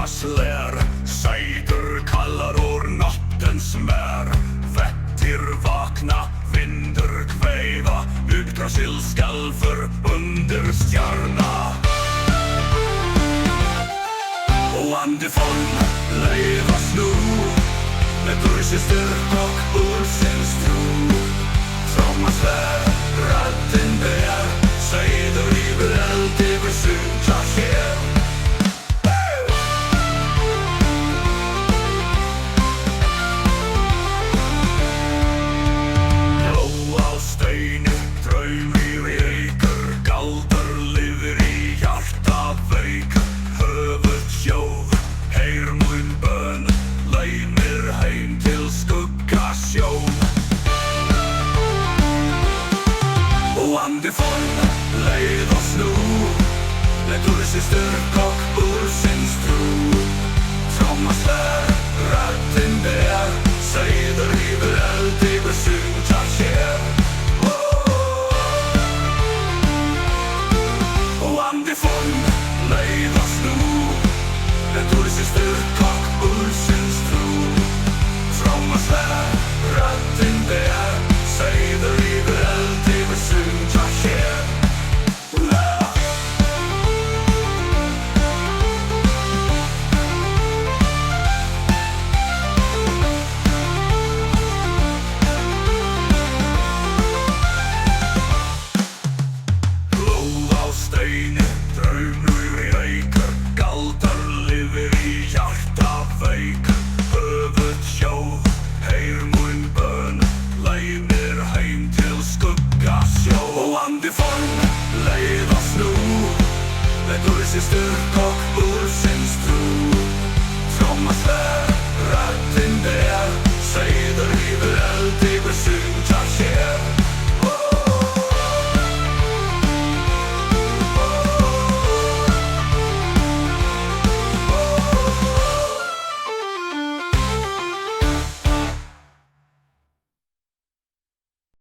slär, sætur kallar úr nattens mär. Vettir vakna, vindur kveða, Yggdrasil skalfur under stjärna. Och andeform lejvas nu, med Börses styrka och Ulfsens tro. Trånga svär, radden bär, sejder i eld över synta sker. Blå av stein, draumur i eikur, galdur lifir í hjarta veik. Höfuð sjóð, heyr mun bön, leið mér heim til skuggasjón. Och andeform leið oss nú, med Börses styrka och Ulfsens tro. Trånga svär, radden bär, sejder i eld över synta sker. Och andeform leið oss nú, med Börses styrka och Ulfsens tro. Trånga svär, radden bär, sejder i eld över synta sker. Blóð á steini, draumur í eikur, galdur lifir í hjarta veik. Höfuð sjóð, heyr mun bön, leið mér heim til skuggasjón. Och andeform leið oss nú, med Börses styrka och Ulfsens tro. Trånga svär, radden bär, sejder i eld över synta